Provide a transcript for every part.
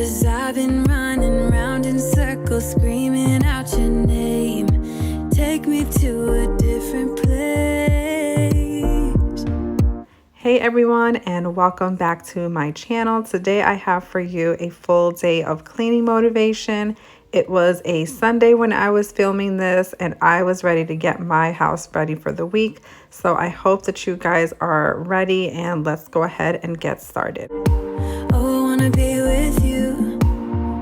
'Cause I've been running round in circles, screaming out your name. Take me to a different place. Hey everyone, and welcome back to my channel. Today I have for you a full day of cleaning motivation. It was a Sunday when I was filming this, and I was ready to get my house ready for the week. So I hope that you guys are ready, and let's go ahead and get started. Oh, I wanna be with you.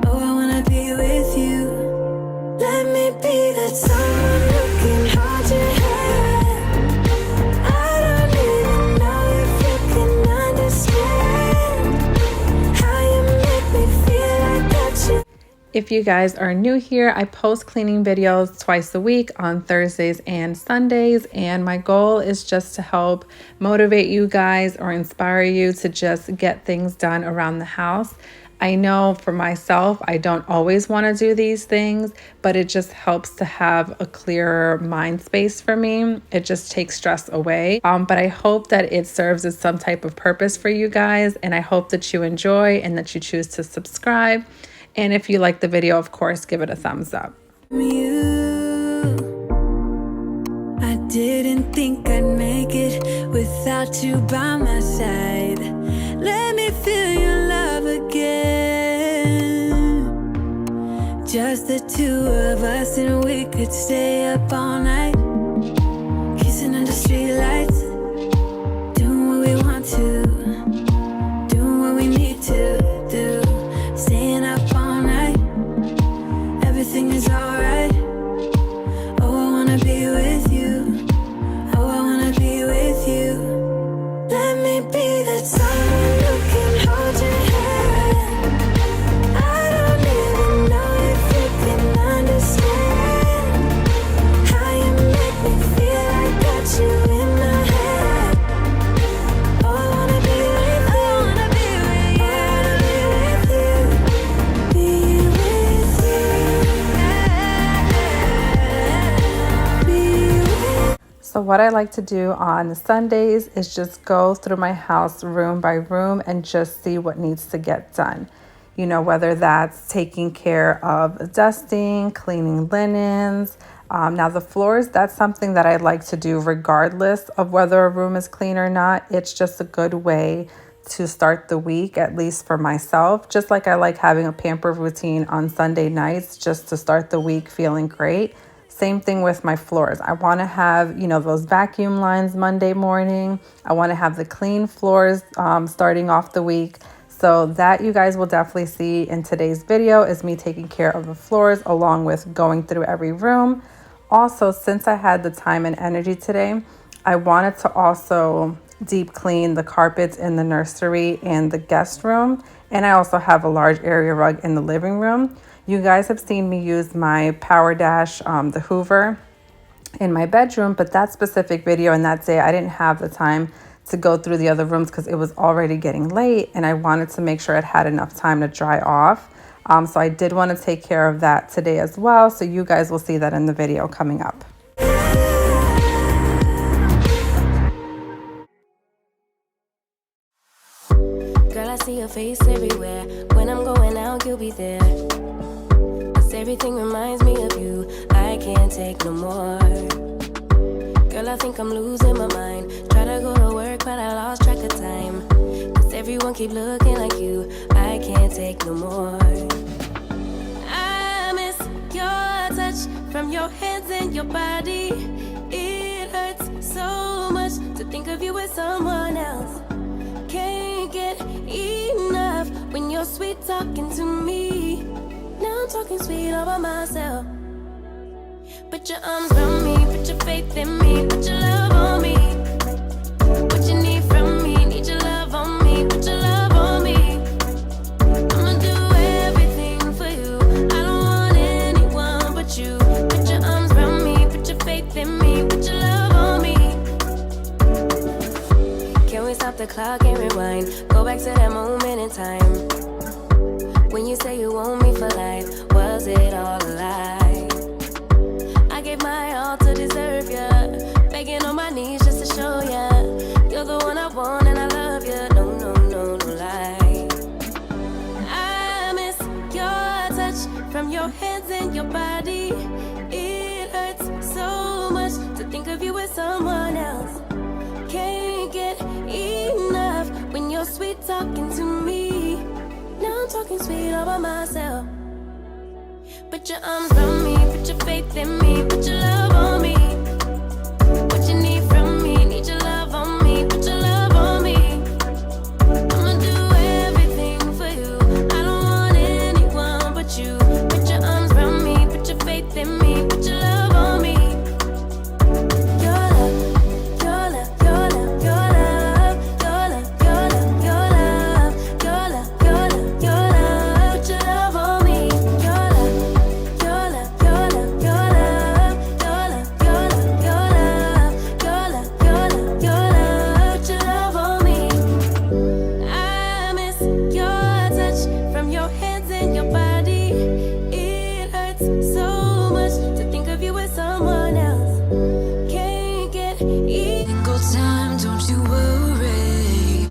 Oh, I wanna be with you. Let me be that someone who can hold your hand. I don't even know if you can understand how you make me feel like that you. If you guys are new here, I post cleaning videos twice a week on Thursdays and Sundays, and my goal is just to help motivate you guys or inspire you to just get things done around the house. I know for myself, I don't always want to do these things, but it just helps to have a clearer mind space for me. It just takes stress away. But I hope that it serves as some type of purpose for you guys, and I hope that you enjoy and that you choose to subscribe. And if you like the video, of course, give it a thumbs up. I didn't think I'd make it without you by my side. Let me feel your love again. Just the two of us, and we could stay up all night, kissing under streetlights, doing what we want to, doing what we need to do, staying up all night. Everything is alright. Oh, I wanna be with you. Oh, I wanna be with you. Let me be that someone who can hold your hand. I don't even know if you can understand how you make me feel like got you in my head. Oh, I wanna be with you. I wanna be with you. Be with you. Be with. So what I like to do on Sundays is just go through my house room by room and just see what needs to get done. You know, whether that's taking care of dusting, cleaning linens. Now the floors, that's something that I like to do regardless of whether a room is clean or not. It's just a good way to start the week, at least for myself. Just like I like having a pamper routine on Sunday nights just to start the week feeling great. Same thing with my floors. I want to have, you know, those vacuum lines Monday morning. I want to have the clean floors starting off the week. So that you guys will definitely see in today's video is me taking care of the floors along with going through every room. Also, since I had the time and energy today, I wanted to also deep clean the carpets in the nursery and the guest room. And I also have a large area rug in the living room. You guys have seen me use my Power Dash, the Hoover, in my bedroom, but that specific video and that day I didn't have the time to go through the other rooms because it was already getting late and I wanted to make sure it had enough time to dry off. So I did want to take care of that today as well. So you guys will see that in the video coming up. Girl, I see your face everywhere. When I'm going out, you'll be there. 'Cause everything reminds me of you. I can't take no more. Girl, I think I'm losing my mind. Try to go to work, but I lost track of time. 'Cause everyone keep looking like you. I can't take no more. I miss your touch from your hands and your body. It hurts so much to think of you as someone else. Can't get enough when you're sweet talking to me. Now I'm talking sweet all by myself. Put your arms around me, put your faith in me, put your love on me. What you need from me, need your love on me, put your love on me. I'ma do everything for you. I don't want anyone but you. Put your arms around me, put your faith in me, put your love on me. Can we stop the clock and rewind? Go back to that moment in time when you say you want me for life. Was it all a lie? I gave my all to deserve ya, begging on my knees just to show ya you're the one I want and I love ya. No, no, no, no lie. I miss touch from your hands and your body. It hurts so much to think of you as someone else. Can't get enough when you're sweet talking to me. Now I'm talking sweet all by myself. Put your arms around me, put your faith in me, put your love on me. What you need from me, need your love on me, put your love on me. I'ma do everything for you. I don't want anyone but you. Put your arms around me, put your faith in me, put your love on me. Your love, your love, your love, your love, your love, your love, your love, your love, your love, put your love on me. Your love, your love, your love, your love, your love, your love, your love, your love, your love, your love, put your love on me. I miss your touch from your hands and your body. It hurts so much to think of you as someone else. Can't get equal time, don't you worry.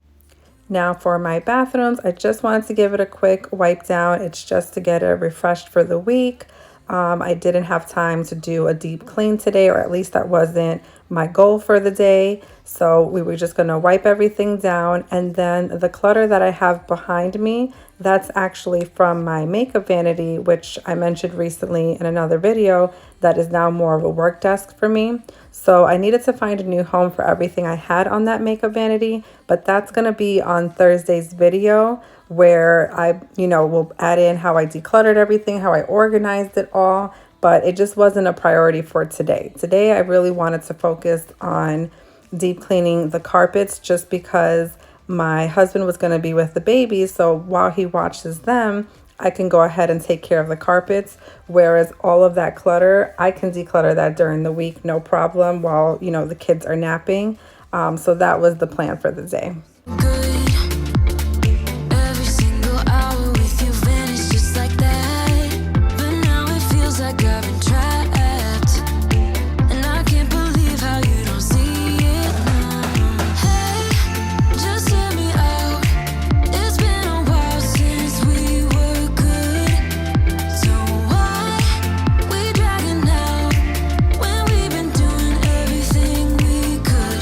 Now for my bathrooms, I just wanted to give it a quick wipe down. It's just to get it refreshed for the week. I didn't have time to do a deep clean today, or at least that wasn't my goal for the day. So we were just going to wipe everything down. And then the clutter that I have behind me, that's actually from my makeup vanity, which I mentioned recently in another video, that is now more of a work desk for me. So I needed to find a new home for everything I had on that makeup vanity, but that's going to be on Thursday's video, where I, will add in how I decluttered everything, how I organized it all, but it just wasn't a priority for today. Today, I really wanted to focus on deep cleaning the carpets, just because my husband was going to be with the babies. So while he watches them, I can go ahead and take care of the carpets, whereas all of that clutter, I can declutter that during the week, no problem, while, the kids are napping. So that was the plan for the day. Every single hour with you vanished just like that. But now it feels like I've been trapped, and I can't believe how you don't see it now. Hey, just hear me out. It's been a while since we were good. So why we dragging out when we've been doing everything we could?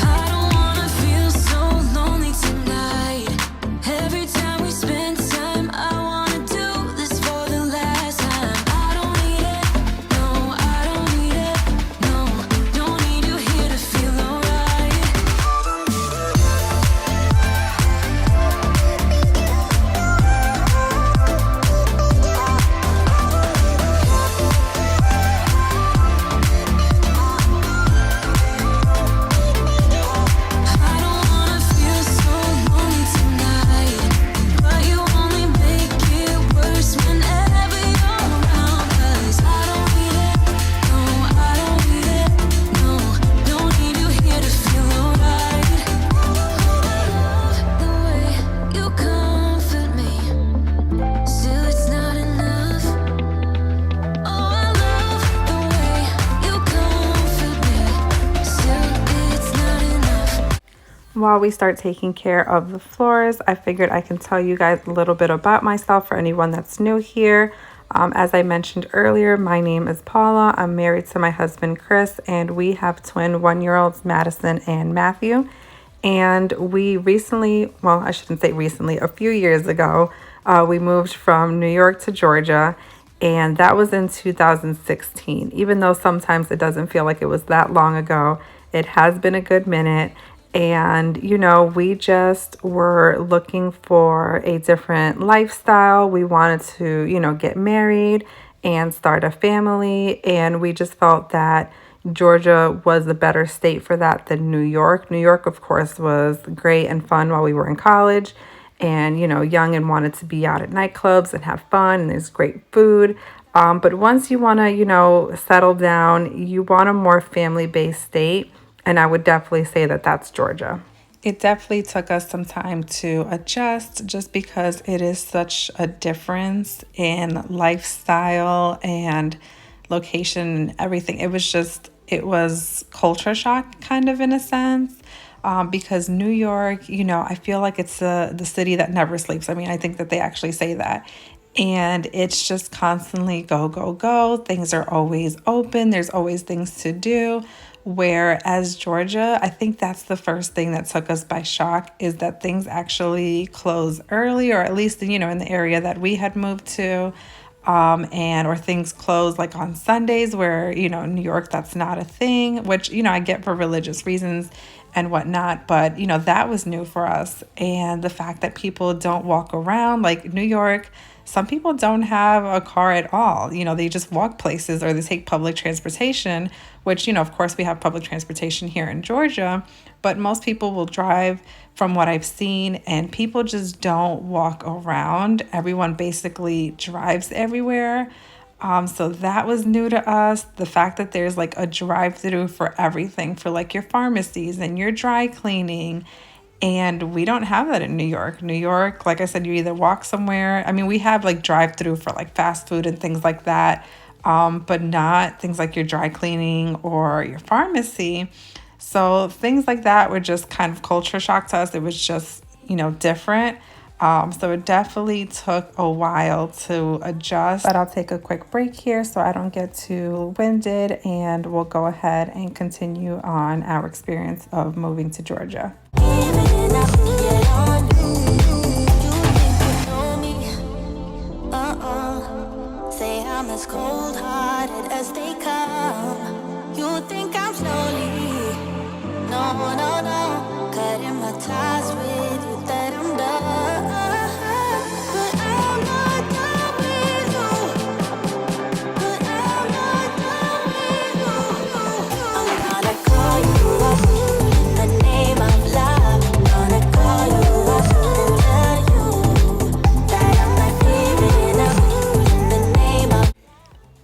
I don't wanna feel so lonely tonight. Every time we spend time, I wanna do this for the last time. I don't need it, no, I don't need it, no. Don't need you here to feel alright. I don't wanna feel so lonely tonight, but you only make it worse whenever you're around. 'Cause I don't need it, no, I don't need it, no. Don't need you here to feel alright. The way you comfort me, still it's not enough. Oh, I love the way you comfort me, still it's not enough. While we start taking care of the floors, I figured I can tell you guys a little bit about myself for anyone that's new here. As I mentioned earlier, my name is Paula. I'm married to my husband, Chris, and we have twin 1-year-olds, Madison and Matthew. And we recently, well, I shouldn't say recently, a few years ago, we moved from New York to Georgia, and that was in 2016. Even though sometimes it doesn't feel like it was that long ago, it has been a good minute. And, we just were looking for a different lifestyle. We wanted to, get married and start a family. And we just felt that Georgia was the better state for that than New York. New York, of course, was great and fun while we were in college and, young and wanted to be out at nightclubs and have fun. And there's great food. But once you want to, settle down, you want a more family-based state. And I would definitely say that that's Georgia. It definitely took us some time to adjust, just because it is such a difference in lifestyle and location and everything. It was culture shock kind of, in a sense. Because New York, I feel like it's the city that never sleeps. I mean, I think that they actually say that. And it's just constantly go, go, go. Things are always open. There's always things to do. Whereas Georgia, I think that's the first thing that took us by shock, is that things actually close early, or at least, in the area that we had moved to. Or things close like on Sundays, where, in New York, that's not a thing, which, I get for religious reasons and whatnot. But, that was new for us. And the fact that people don't walk around, like New York, some people don't have a car at all. They just walk places, or they take public transportation, which, of course, we have public transportation here in Georgia, but most people will drive, from what I've seen, and people just don't walk around. Everyone basically drives everywhere. So that was new to us. The fact that there's like a drive-through for everything, for like your pharmacies and your dry cleaning. And we don't have that in New York. New York, like I said, you either walk somewhere. I mean, we have like drive-through for like fast food and things like that, but not things like your dry cleaning or your pharmacy. So things like that were just kind of culture shock to us. It was just, different. So it definitely took a while to adjust. But I'll take a quick break here so I don't get too winded, and we'll go ahead and continue on our experience of moving to Georgia. Say I'm as cold-hearted as they come. You think I'm slowly? No, no, no. Cutting my ties with you, that I'm done. But I'm not done with you. But I'm not done with you. I'm gonna call you up in the name of love. I'm gonna call you up and tell you that I'm not giving up in the name of.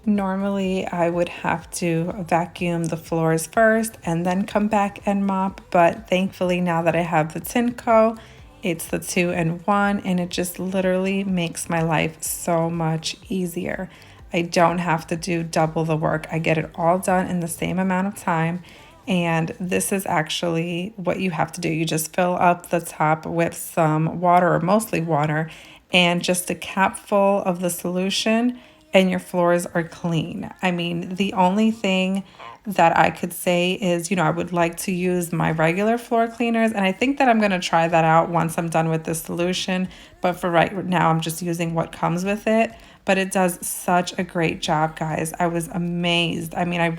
Normally, I would have to vacuum the floors first and then come back and mop, but thankfully now that I have the Tinco, it's the 2-in-1, and it just literally makes my life so much easier. I don't have to do double the work. I get it all done in the same amount of time, and this is actually what you have to do. You just fill up the top with some water, or mostly water, and just a cap full of the solution, and your floors are clean. I mean, the only thing that I could say is, I would like to use my regular floor cleaners, and I think that I'm going to try that out once I'm done with this solution. But for right now, I'm just using what comes with it. But it does such a great job, guys. I was amazed. I mean, I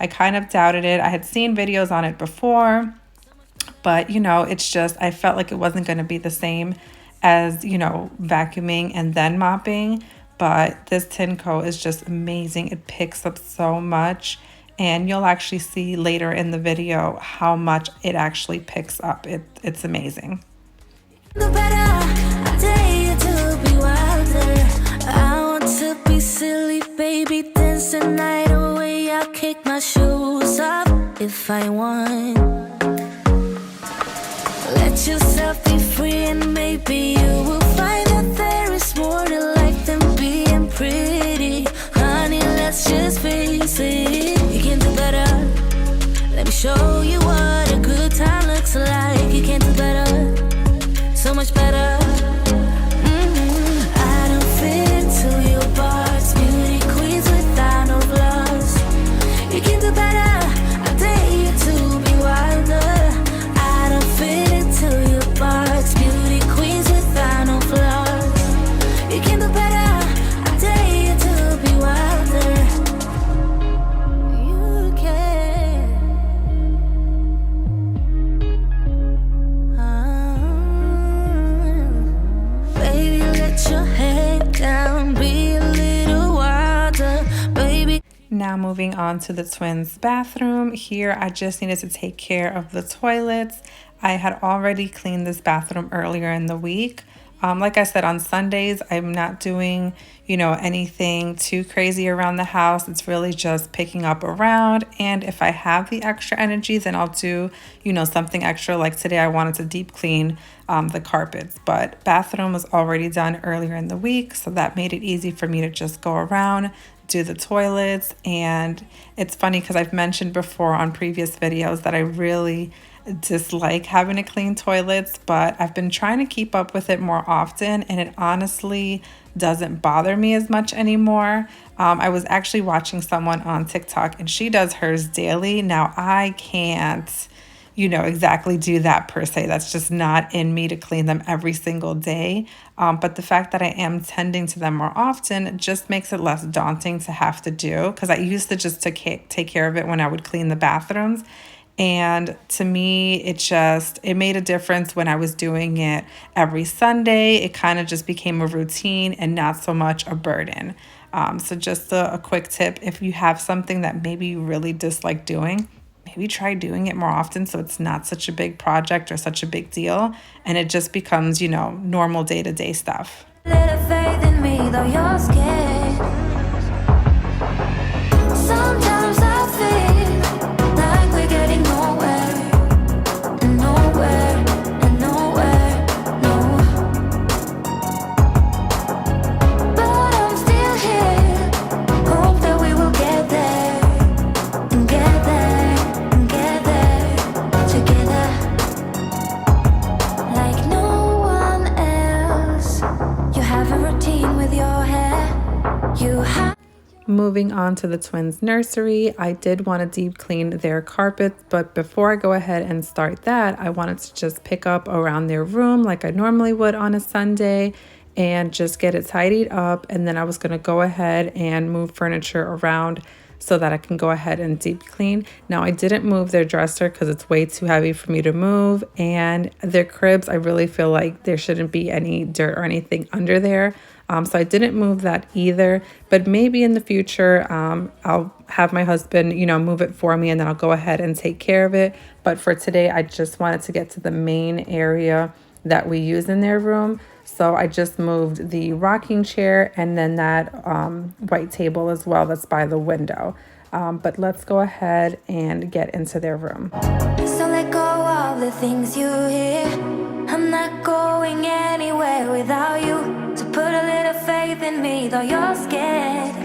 kind of doubted it. I had seen videos on it before, but, it's just, I felt like it wasn't going to be the same as, vacuuming and then mopping. But this Tinco is just amazing. It picks up so much, and you'll actually see later in the video how much it actually picks up. It's amazing. The better I dare you to be wilder. I want to be silly, baby, dance the night away. I'll kick my shoes off if I want. Let yourself be free, and maybe you will find that there is more to life than being pretty. Honey, let's just face it. You can do better. Let me show you what a good time looks like. You can do better. So much better. I don't fit into your box. Beauty queens without no flaws. You can do better. I dare you to be wilder. I don't fit into your box. Beauty queens without no flaws. You can do better. I dare you to be wilder. You can. Baby, let your head down. Be a little wilder, baby. Now moving on to the twins' bathroom. Here, I just needed to take care of the toilets. I had already cleaned this bathroom earlier in the week. Like I said, on Sundays, I'm not doing, anything too crazy around the house. It's really just picking up around. And if I have the extra energy, then I'll do, something extra. Like today, I wanted to deep clean the carpets. But bathroom was already done earlier in the week, so that made it easy for me to just go around, do the toilets. And it's funny because I've mentioned before on previous videos that I really dislike having to clean toilets, but I've been trying to keep up with it more often, and it honestly doesn't bother me as much anymore. I was actually watching someone on TikTok and she does hers daily. Now I can't, exactly do that per se. That's just not in me to clean them every single day. But the fact that I am tending to them more often just makes it less daunting to have to do, because I used to just take care of it when I would clean the bathrooms. And to me, it made a difference when I was doing it every Sunday. It kind of just became a routine and not so much a burden. So just a quick tip, if you have something that maybe you really dislike doing, maybe try doing it more often so it's not such a big project or such a big deal. And it just becomes, normal day-to-day stuff. Little faith in me, though you're scared. Sometimes I feel like we're getting nowhere, nowhere, and nowhere, no. But I'm still here, hope that we will get there, and get there, and get there together, like no one else. You have a routine with your hair, you have. Moving on to the twins' nursery, I did want to deep clean their carpets, but before I go ahead and start that, I wanted to just pick up around their room like I normally would on a Sunday and just get it tidied up. And then I was going to go ahead and move furniture around so that I can go ahead and deep clean. Now, I didn't move their dresser because it's way too heavy for me to move, and their cribs, I really feel like there shouldn't be any dirt or anything under there. So I didn't move that either, but maybe in the future, I'll have my husband, move it for me, and then I'll go ahead and take care of it. But for today, I just wanted to get to the main area that we use in their room. So I just moved the rocking chair and then that white table as well that's by the window. But let's go ahead and get into their room. So let go of the things you hear. I'm not going anywhere without you. So put a little faith in me, though you're scared.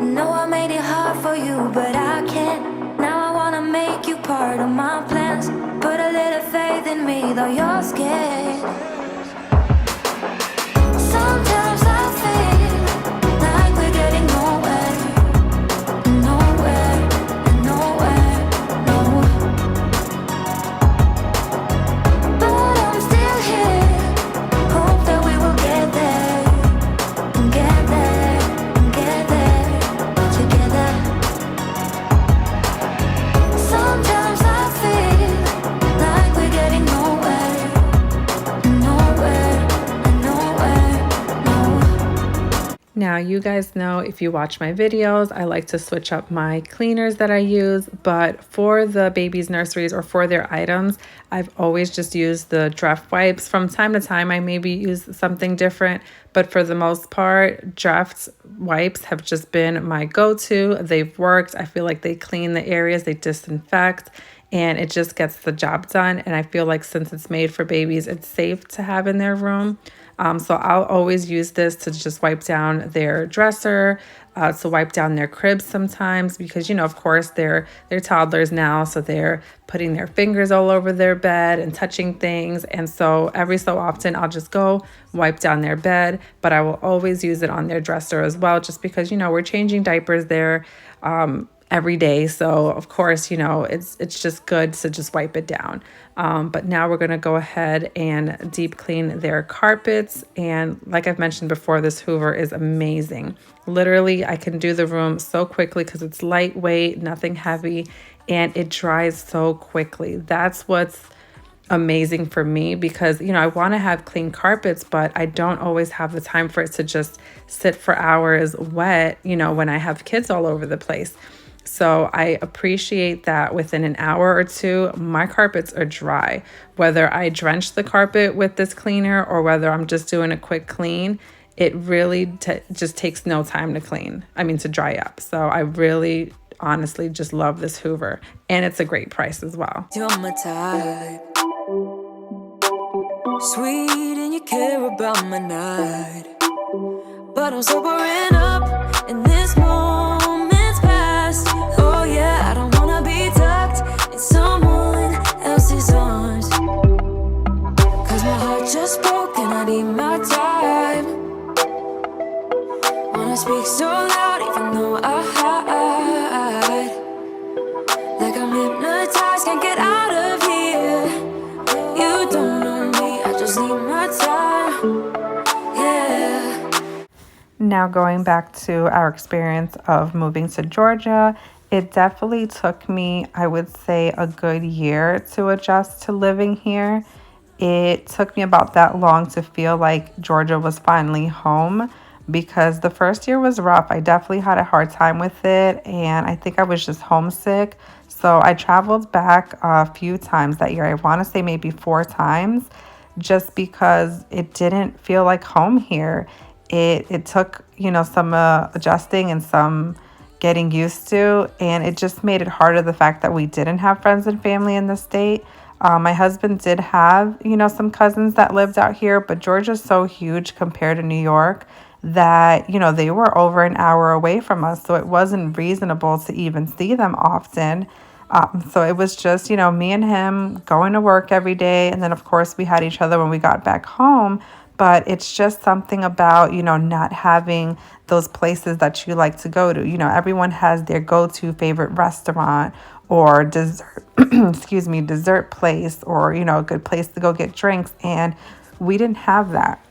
No, I made it hard for you, but I can't. Now I wanna make you part of my plans. Put a little faith in me, though you're scared. Sometimes I feel like we're getting nowhere, nowhere, and nowhere, no. But I'm still here, hope that we will get there, and get there, and get there together. Sometimes I feel like we're getting nowhere, nowhere, and nowhere, no. Now, you guys know if you watch my videos, I like to switch up my cleaners that I use, but for the babies' nurseries or for their items, I've always just used the Dreft wipes. From time to time, I maybe use something different, but for the most part, Dreft wipes have just been my go-to. They've worked. I feel like they clean the areas, they disinfect, and it just gets the job done. And I feel like since it's made for babies, it's safe to have in their room. So I'll always use this to just wipe down their dresser, to wipe down their cribs sometimes because, of course, they're toddlers now. So they're putting their fingers all over their bed and touching things. And so every so often I'll just go wipe down their bed, but I will always use it on their dresser as well, just because, we're changing diapers there every day. So of course, it's just good to just wipe it down. But now we're going to go ahead and deep clean their carpets. And like I've mentioned before, this Hoover is amazing. Literally, I can do the room so quickly because it's lightweight, nothing heavy, and it dries so quickly. That's what's amazing for me because, I want to have clean carpets, but I don't always have the time for it to just sit for hours wet, when I have kids all over the place. So I appreciate that within an hour or two, my carpets are dry. Whether I drench the carpet with this cleaner or whether I'm just doing a quick clean, it really just takes no time to to dry up. So I really, honestly, just love this Hoover. And it's a great price as well. You're my type, sweet and you care about my night. But I'm sobering up in this moment's past. Oh yeah, I don't wanna be tucked just broke and I need my time. Wanna speak so loud even though I hide. Like I'm hypnotized, can't get out of here. You don't know me, I just need my time. Yeah. Now going back to our experience of moving to Georgia, it definitely took me, I would say, a good year to adjust to living here. It took me about that long to feel like Georgia was finally home because the first year was rough. I definitely had a hard time with it, and I think I was just homesick. So I traveled back a few times that year. I want to say maybe 4 times, just because it didn't feel like home here. It took, some adjusting and some getting used to, and it just made it harder, the fact that we didn't have friends and family in the state. My husband did have, some cousins that lived out here, but Georgia's so huge compared to New York that, they were over an hour away from us, so it wasn't reasonable to even see them often. So it was just, me and him going to work every day, and then of course we had each other when we got back home. But it's just something about, not having those places that you like to go to. Everyone has their go-to favorite restaurant or dessert, dessert place, or, a good place to go get drinks. And we didn't have that,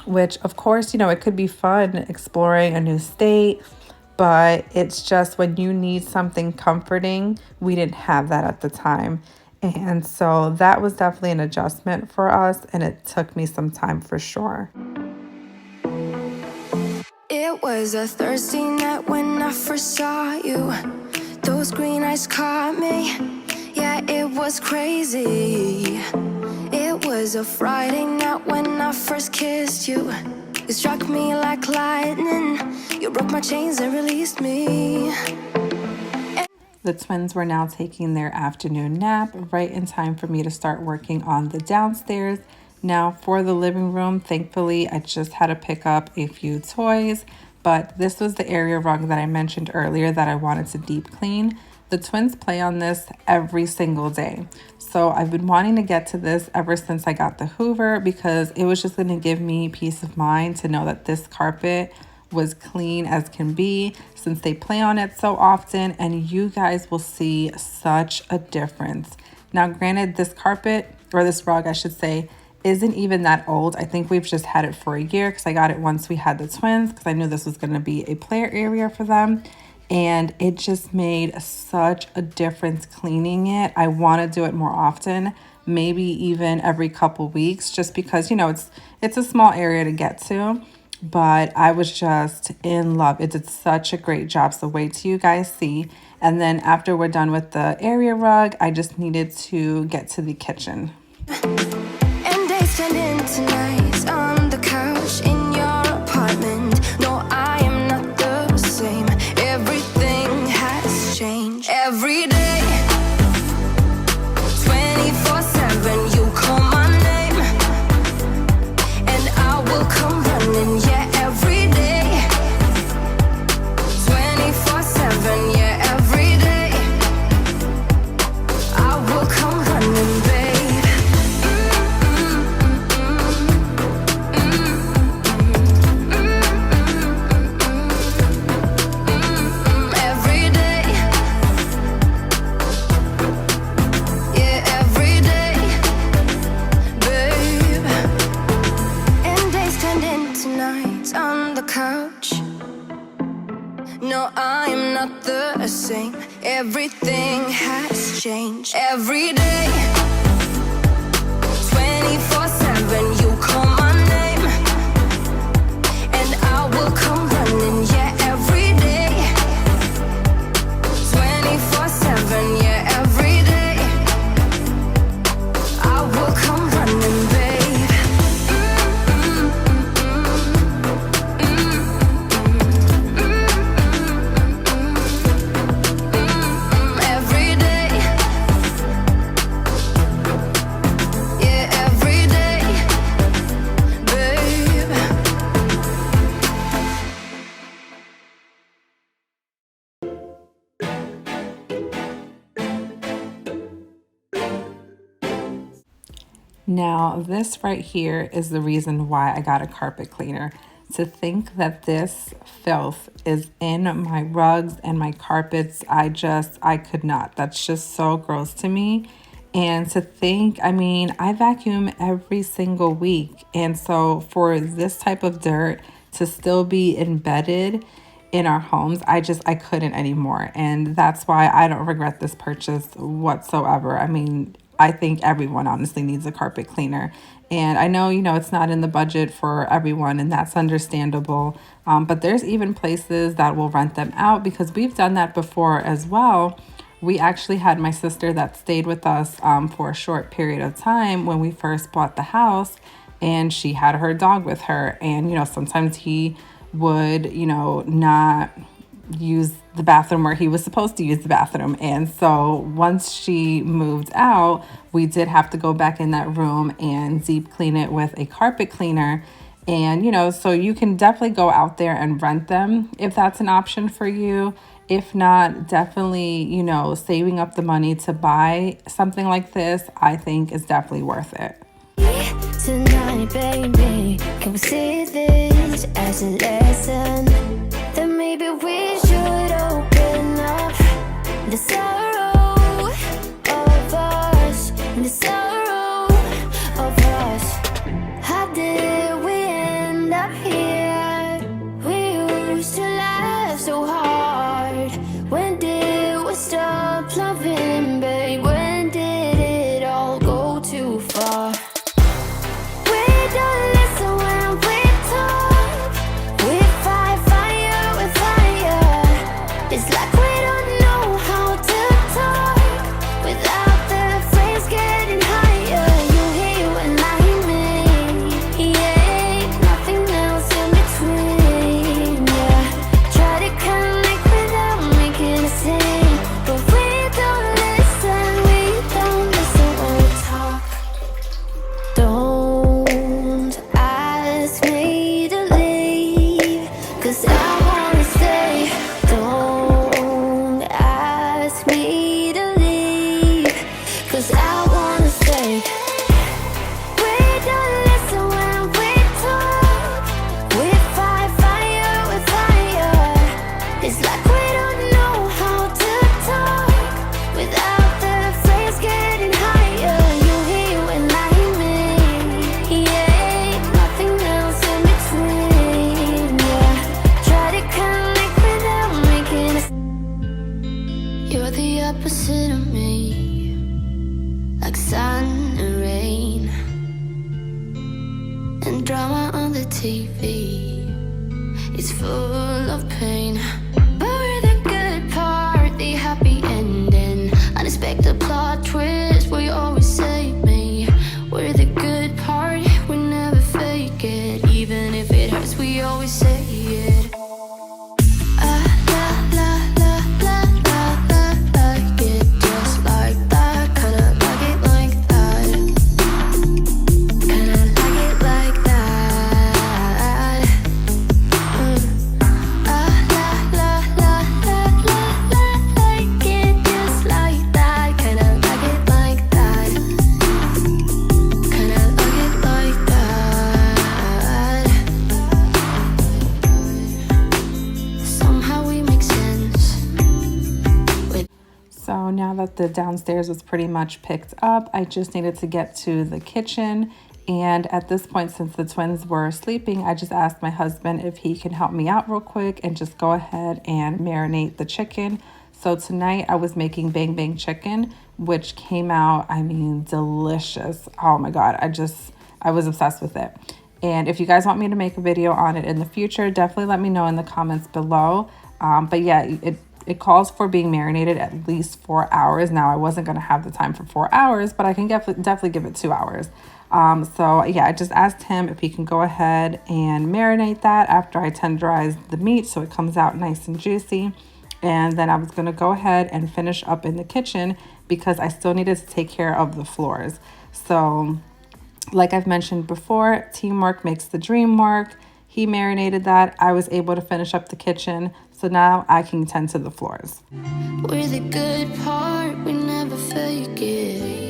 which of course, it could be fun exploring a new state, but it's just when you need something comforting, we didn't have that at the time. And so that was definitely an adjustment for us, and it took me some time for sure. It was a Thursday night when I first saw you. Those green eyes caught me. Yeah, it was crazy. It was a Friday night when I first kissed you. You struck me like lightning. You broke my chains and released me. The twins were now taking their afternoon nap right in time for me to start working on the downstairs. Now for the living room, thankfully, I just had to pick up a few toys, but this was the area rug that I mentioned earlier that I wanted to deep clean. The twins play on this every single day. So I've been wanting to get to this ever since I got the Hoover, because it was just going to give me peace of mind to know that this carpet was clean as can be, since they play on it so often, and you guys will see such a difference. Now granted, this carpet, or this rug I should say, isn't even that old. I think we've just had it for a year, because I got it once we had the twins, because I knew this was going to be a player area for them, and it just made such a difference cleaning it. I want to do it more often, maybe even every couple weeks, just because it's a small area to get to. But I was just in love. It did such a great job. So wait till you guys see. And then after we're done with the area rug, I just needed to get to the kitchen. And days turned into nights on the couch in your apartment. No, I am not the same. Everything has changed. Every day, 24/7, you call my name, and I will come running. Yeah, every day, 24/7. Yeah, every day, I will come running, babe. Every day, yeah, every day, babe. And days turned into nights on the couch. No, I am not the same. Everything has changed. Every day, 24/7, you call my name, and I will come running. Yeah, every day, 24/7. Yeah, every day, I will come running, babe. Every day, yeah, every day. Now, this right here is the reason why I got a carpet cleaner. To think that this filth is in my rugs and my carpets, I could not. That's just so gross to me. And to think, I mean, I vacuum every single week. And so for this type of dirt to still be embedded in our homes, I couldn't anymore. And that's why I don't regret this purchase whatsoever. I mean, I think everyone honestly needs a carpet cleaner. And I know, it's not in the budget for everyone, and that's understandable. But there's even places that will rent them out, because we've done that before as well. We actually had my sister that stayed with us for a short period of time when we first bought the house, and she had her dog with her. And, sometimes he would, not use the bathroom where he was supposed to use the bathroom. And so once she moved out, we did have to go back in that room and deep clean it with a carpet cleaner. And, so you can definitely go out there and rent them if that's an option for you. If not, definitely, saving up the money to buy something like this, I think is definitely worth it. Tonight, baby, can we see this as a lesson? Then maybe we should open up the sorrow of us, the sorrow of us. How did we end up here? We used to laugh so hard. When did we stop loving, babe? When did it all go too far? Don't listen when we talk. We fight fire with fire. It's like we don't know how to talk without the flames getting higher. You hear when I hear me. Yeah, nothing else in between. Yeah, try to connect without making a scene, but we don't listen. We don't listen when we talk. Don't ask me to leave, 'cause I wanna stay. Don't ask me to leave, 'cause I wanna stay. We don't listen when we talk. We fight fire with fire. It's like we don't know how to talk without the flames getting higher. You hear when I hear me. Yeah, nothing else in between. Yeah, try to connect without making a. You're the opposite of me, like sun and rain, and drama on the TV. It's full of pain, but we're the good part, the happy ending, unexpected plot twist. We always save me. We're the good part, we never fake it. Even if it hurts, we always say it. Like it just like that. Kinda like it like that. Kinda like it like that. Like it just like that. Kinda like it like that. Kinda like it like that. Somehow we make sense. So now that the downstairs was pretty much picked up, I just needed to get to the kitchen. And at this point, since the twins were sleeping, I just asked my husband if he can help me out real quick and just go ahead and marinate the chicken. So tonight I was making bang bang chicken, which came out, I mean, delicious. Oh my God, I was obsessed with it. And if you guys want me to make a video on it in the future, definitely let me know in the comments below. But yeah, it calls for being marinated at least 4 hours. Now, I wasn't going to have the time for 4 hours, but I can definitely give it 2 hours. So yeah, I just asked him if he can go ahead and marinate that after I tenderize the meat so it comes out nice and juicy. And then I was going to go ahead and finish up in the kitchen because I still needed to take care of the floors. So like I've mentioned before, teamwork makes the dream work. He marinated that. I was able to finish up the kitchen. So now I can tend to the floors. We're the good part, we never fake it.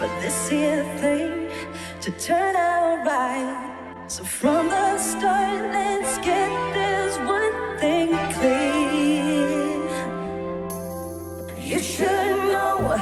for this here thing to turn out right. So from the start, let's get this one thing clear. You should know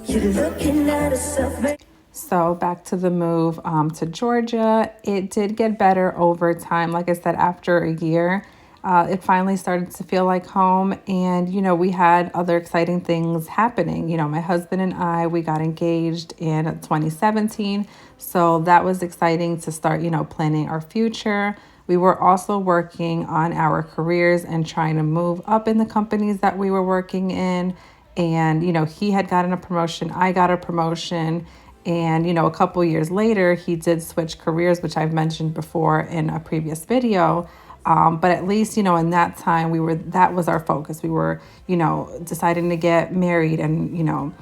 you're looking at a self-made. So back to the move to Georgia, it did get better over time. Like I said, after a year, it finally started to feel like home. And, we had other exciting things happening. My husband and I, we got engaged in 2017. So that was exciting to start, planning our future. We were also working on our careers and trying to move up in the companies that we were working in. And, he had gotten a promotion, I got a promotion. And, a couple years later, he did switch careers, which I've mentioned before in a previous video. But at least, in that time, that was our focus. We were, deciding to get married and,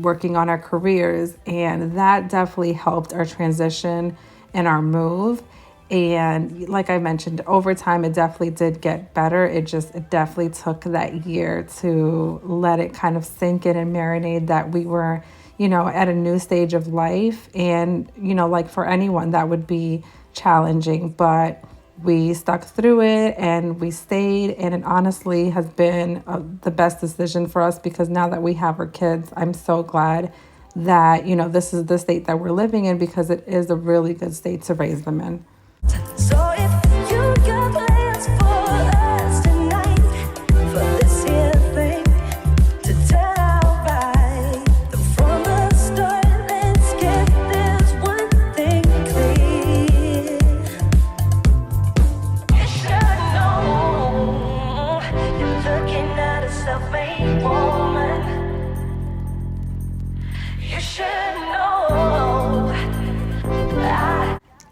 working on our careers. And that definitely helped our transition and our move. And like I mentioned, over time, it definitely did get better. It definitely took that year to let it kind of sink in and marinate that we were, at a new stage of life. And, like for anyone, that would be challenging, but we stuck through it and we stayed. And it honestly has been the best decision for us, because now that we have our kids, I'm so glad that, this is the state that we're living in, because it is a really good state to raise them in. So if you got plans for us tonight, for this here thing to turn out right, from the start, let's get this one thing clear. You should know you're looking at a self-made woman. You should know.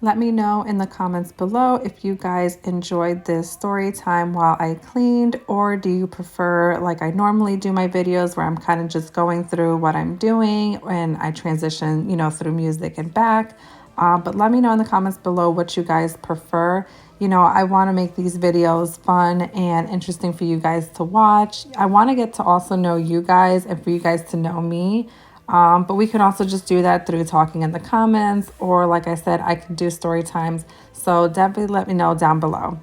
Let me know in the comments below if you guys enjoyed this story time while I cleaned, or do you prefer like I normally do my videos where I'm kind of just going through what I'm doing and I transition, through music and back. But let me know in the comments below what you guys prefer. I want to make these videos fun and interesting for you guys to watch. I want to get to also know you guys and for you guys to know me. But we can also just do that through talking in the comments, or like I said, I can do story times. So definitely let me know down below.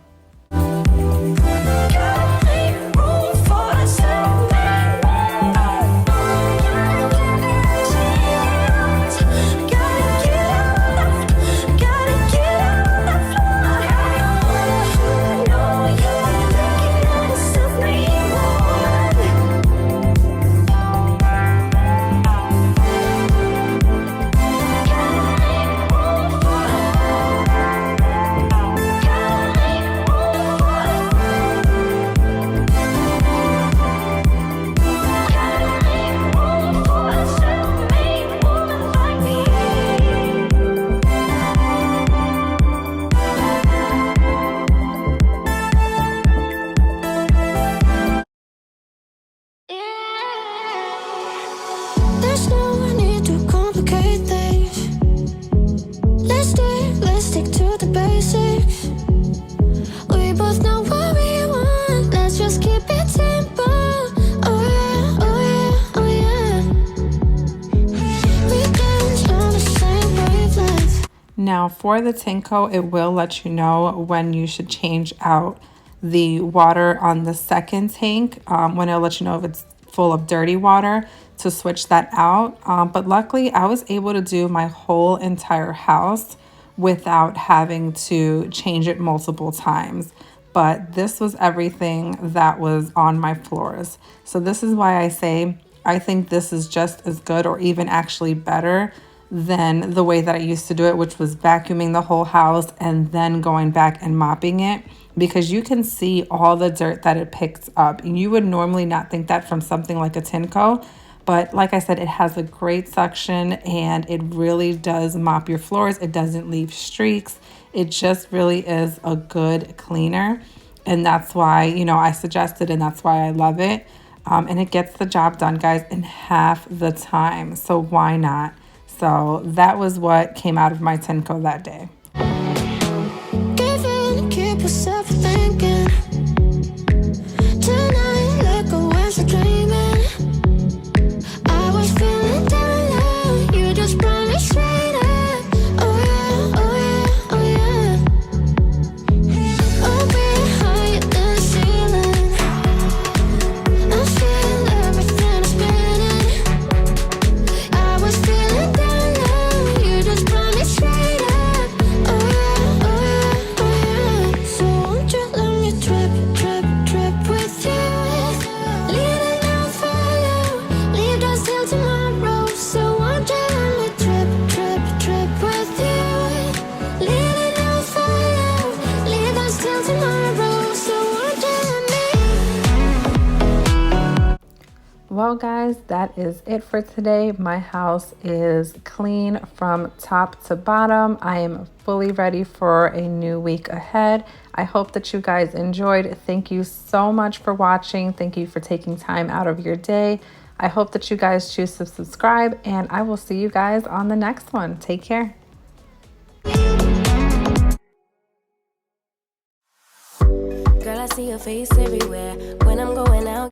There's no need to complicate things. Let's stick to the basics. We both know what we want. Let's just keep it simple. Oh yeah, oh yeah, oh yeah. We dance on the same wavelength. Now for the Tinko, it will let you know when you should change out the water on the second tank, when it'll let you know if it's full of dirty water, to switch that out. But luckily I was able to do my whole entire house without having to change it multiple times. But this was everything that was on my floors. So this is why I say I think this is just as good, or even actually better, than the way that I used to do it, which was vacuuming the whole house and then going back and mopping it, because you can see all the dirt that it picks up. And you would normally not think that from something like a Tinko, but like I said, it has a great suction and it really does mop your floors. It doesn't leave streaks. It just really is a good cleaner. And that's why, I suggest it, and that's why I love it. And it gets the job done, guys, in half the time. So why not? So that was what came out of my Tinko that day. Give in, keep yourself thinking. Tonight, let go as a dreaming. I was feeling down. Well, guys, that is it for today. My house is clean from top to bottom. I am fully ready for a new week ahead. I hope that you guys enjoyed. Thank you so much for watching. Thank you for taking time out of your day. I hope that you guys choose to subscribe, and I will see you guys on the next one. Take care. Girl, I see your face everywhere when I'm going